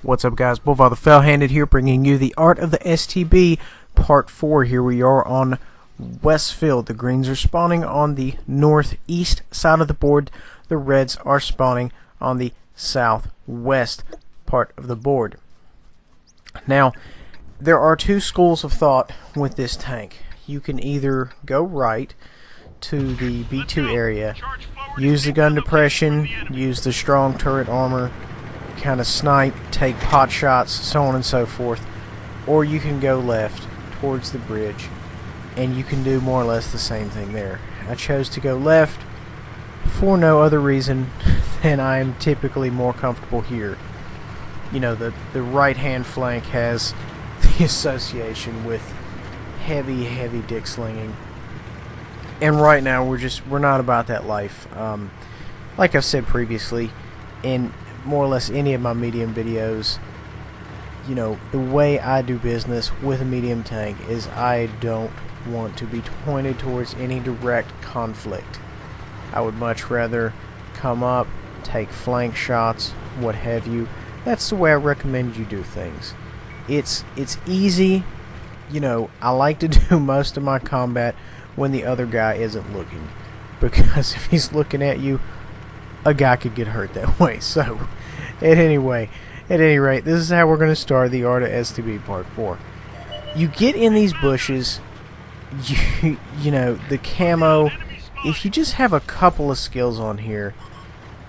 What's up, guys? Bullfire the Fell-Handed here, bringing you the Art of the STB Part 4. Here we are on Westfield. The greens are spawning on the northeast side of the board. The reds are spawning on the southwest part of the board. Now, there are two schools of thought with this tank. You can either go right to the B2 area, use the gun depression, use the strong turret armor, kind of snipe, take pot shots, so on and so forth, or you can go left towards the bridge and you can do more or less the same thing there. I chose to go left for no other reason than I am typically more comfortable here. You know, the right hand flank has the association with heavy dick slinging, and right now we're not about that life. Like I've said previously, in more or less any of my medium videos, you know, the way I do business with a medium tank is I don't want to be pointed towards any direct conflict. I would much rather come up, take flank shots, what have you. That's the way I recommend you do things. It's easy. You know, I like to do most of my combat when the other guy isn't looking, because if he's looking at you, a guy could get hurt that way. So, at any rate, this is how we're going to start the Art of STB Part 4. You get in these bushes, you know, the camo, if you just have a couple of skills on here,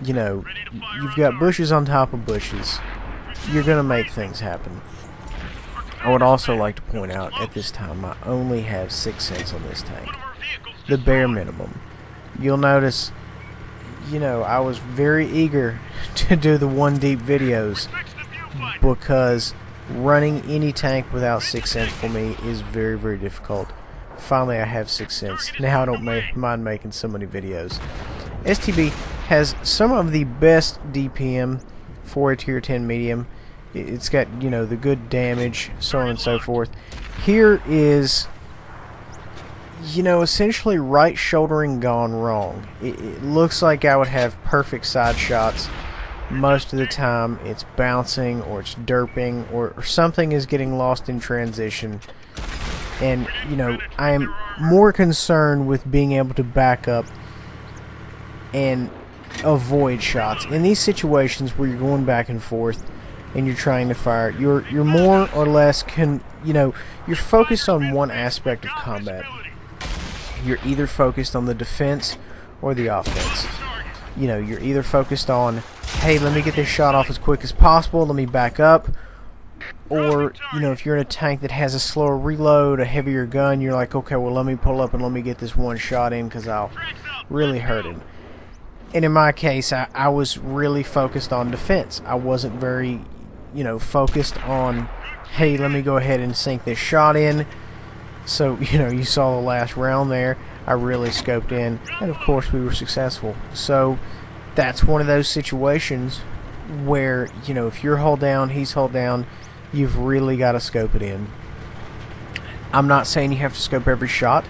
you know, you've got bushes on top of bushes, you're going to make things happen. I would also like to point out, at this time, I only have 6 cents on this tank. The bare minimum. You'll notice, you know, I was very eager to do the one deep videos because running any tank without 6 cents for me is very difficult. Finally, I have 6 cents. Now I don't mind making so many videos. STB has some of the best DPM for a tier 10 medium. It's got, you know, the good damage, so on and so forth. Here is, you know, essentially right shouldering gone wrong. It looks like I would have perfect side shots. Most of the time it's bouncing or it's derping or something is getting lost in transition. And, you know, I am more concerned with being able to back up and avoid shots. In these situations where you're going back and forth and you're trying to fire, you're more or less you're focused on one aspect of combat. You're either focused on the defense or the offense. You know, you're either focused on, hey, let me get this shot off as quick as possible, let me back up. Or, you know, if you're in a tank that has a slower reload, a heavier gun, you're like, okay, well, let me pull up and let me get this one shot in because I'll really hurt him. And in my case, I was really focused on defense. I wasn't very, you know, focused on, hey, let me go ahead and sink this shot in. So, you know, you saw the last round there. I really scoped in, and of course we were successful. So that's one of those situations where, you know, if you're hull down, he's hull down, you've really got to scope it in. I'm not saying you have to scope every shot.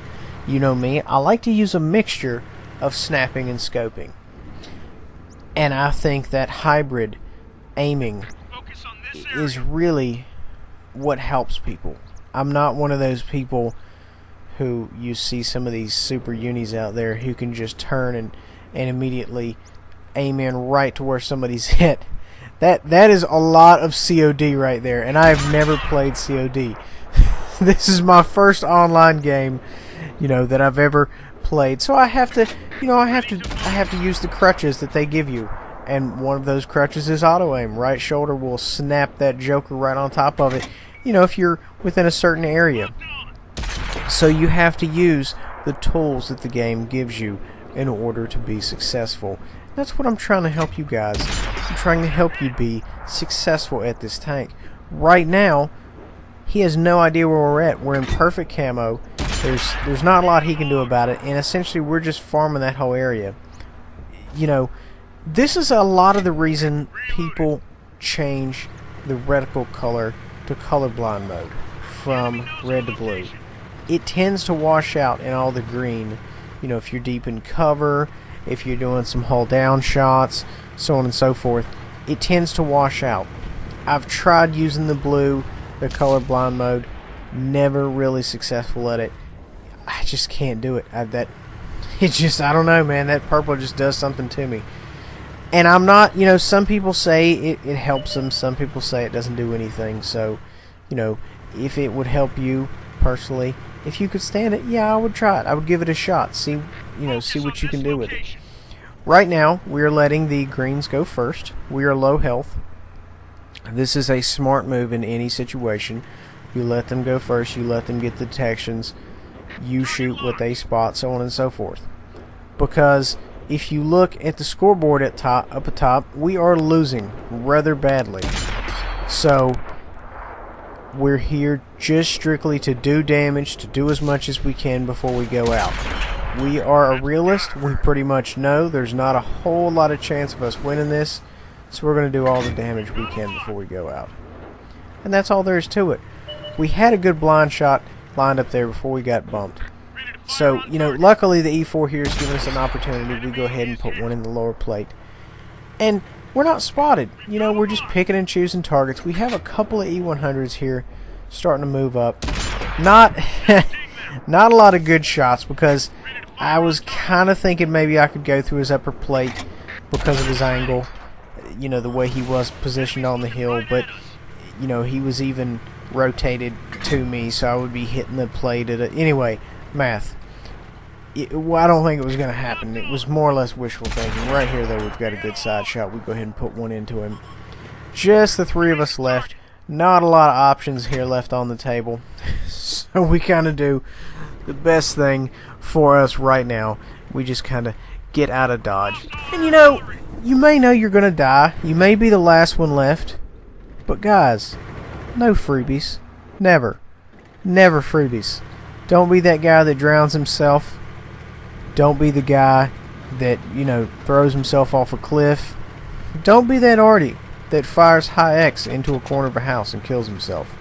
You know me, I like to use a mixture of snapping and scoping. And I think that hybrid aiming is really what helps people. I'm not one of those people who you see some of these super unis out there who can just turn and immediately aim in right to where somebody's hit. That is a lot of COD right there, and I've never played COD. This is my first online game, you know, that I've ever played. So I have to, you know, I have to use the crutches that they give you. And one of those crutches is auto aim. Right shoulder will snap that joker right on top of it, you know, if you're within a certain area. So you have to use the tools that the game gives you in order to be successful. That's what I'm trying to help you guys. I'm trying to help you be successful at this tank. Right now, he has no idea where we're at. We're in perfect camo. There's not a lot he can do about it, and essentially we're just farming that whole area. You know, this is a lot of the reason people change the reticle color to colorblind mode from red to blue. It tends to wash out in all the green, you know, if you're deep in cover, if you're doing some hull down shots, so on and so forth. It tends to wash out. I've tried using the blue, the colorblind mode, never really successful at it. I just can't do it. I don't know, man. That purple just does something to me. And I'm not, some people say it helps them. Some people say it doesn't do anything. So, if it would help you personally, if you could stand it, yeah, I would try it. I would give it a shot. See what you can do with it. Right now, we are letting the greens go first. We are low health. This is a smart move in any situation. You let them go first. You let them get the detections. You shoot what they spot, so on and so forth. Because if you look at the scoreboard up atop, we are losing rather badly. So we're here just strictly to do damage, to do as much as we can before we go out. We are a realist. We pretty much know there's not a whole lot of chance of us winning this, so we're going to do all the damage we can before we go out. And that's all there is to it. We had a good blind shot lined up there before we got bumped. So, luckily the E4 here is giving us an opportunity. We go ahead and put one in the lower plate. And we're not spotted. We're just picking and choosing targets. We have a couple of E100s here starting to move up. Not not a lot of good shots, because I was kind of thinking maybe I could go through his upper plate because of his angle. The way he was positioned on the hill. But, he was even rotated to me, so I would be hitting the plate at anyway, math. I don't think it was going to happen. It was more or less wishful thinking. Right here, though, we've got a good side shot. We go ahead and put one into him. Just the three of us left. Not a lot of options here left on the table. So we kind of do the best thing for us right now. We just kind of get out of dodge. And you may know you're going to die. You may be the last one left. But guys, no freebies. Never. Never freebies. Don't be that guy that drowns himself. Don't be the guy that, throws himself off a cliff. Don't be that Artie that fires high X into a corner of a house and kills himself.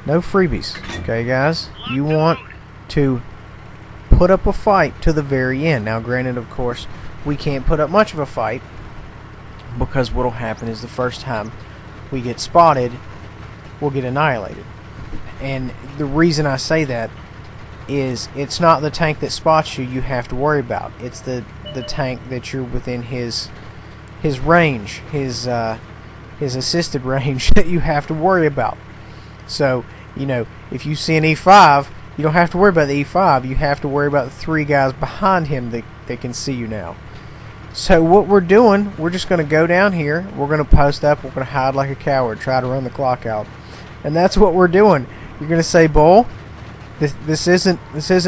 No freebies. Okay, guys? You want to put up a fight to the very end. Now, granted, of course, we can't put up much of a fight, because what'll happen is the first time we get spotted, we'll get annihilated. And the reason I say that is it's not the tank that spots you have to worry about. It's the tank that you're within his range, his assisted range, that you have to worry about. So, if you see an E5, you don't have to worry about the E5. You have to worry about the three guys behind him that can see you now. So what we're doing, we're just going to go down here. We're going to post up. We're going to hide like a coward, try to run the clock out. And that's what we're doing. You're going to say, Bull, this isn't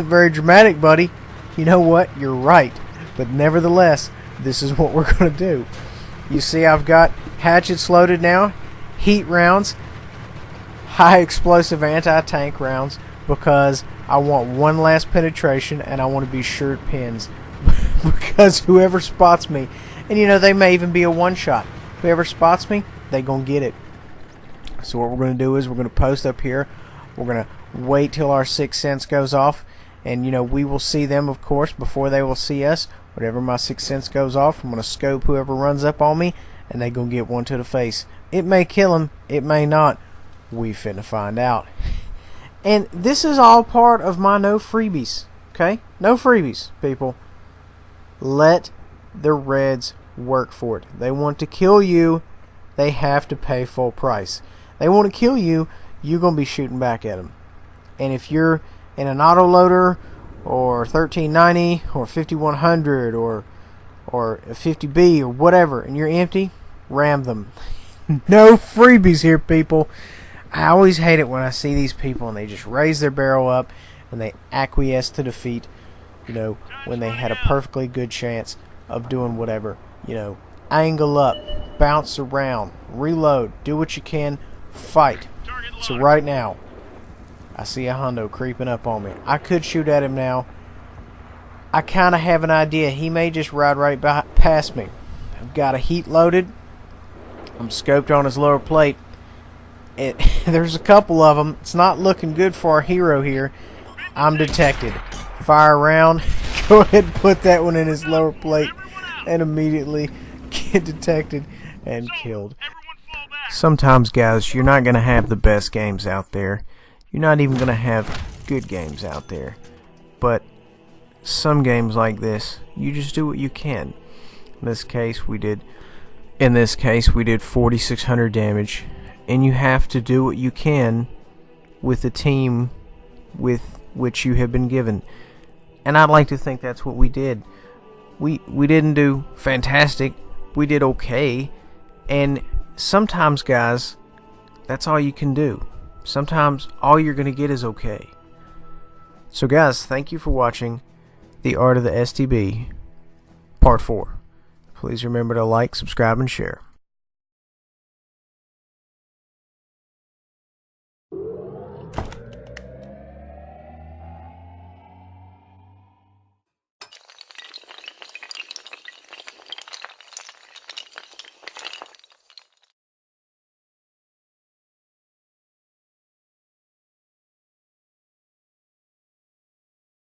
very dramatic, buddy. You know what? You're right. But nevertheless, this is what we're going to do. You see, I've got hatchets loaded now, heat rounds, high explosive anti-tank rounds, because I want one last penetration and I want to be sure it pins. Because whoever spots me, and they may even be a one-shot. Whoever spots me, they gonna get it. So what we're gonna do is we're gonna post up here. We're gonna wait till our 6th sense goes off, and we will see them, of course, before they will see us. Whenever my 6th sense goes off, I'm gonna scope whoever runs up on me, and they gonna get one to the face. It may kill him, it may not. We finna find out. And this is all part of my no freebies. Okay, no freebies, people. Let the Reds work for it. They want to kill you, they have to pay full price. They want to kill you, you're going to be shooting back at them. And if you're in an autoloader, or 1390, or 5100, or a 50B, or whatever, and you're empty, ram them. No freebies here, people. I always hate it when I see these people and they just raise their barrel up and they acquiesce to defeat. When they had a perfectly good chance of doing whatever. Angle up, bounce around, reload, do what you can, fight. So right now, I see a hundo creeping up on me. I could shoot at him now. I kind of have an idea. He may just ride right past me. I've got a heat loaded. I'm scoped on his lower plate. There's a couple of them. It's not looking good for our hero here. I'm detected. Fire around. Go ahead and put that one in his lower plate and immediately get detected and killed. sometimes, guys, you're not going to have the best games out there. You're not even going to have good games out there. But some games like this, you just do what you can. In this case, we did 4,600 damage, and you have to do what you can with the team with which you have been given. And I'd like to think that's what we did. We didn't do fantastic. We did okay. And sometimes, guys, that's all you can do. Sometimes all you're going to get is okay. So guys, thank you for watching The Art of the STB Part 4. Please remember to like, subscribe, and share.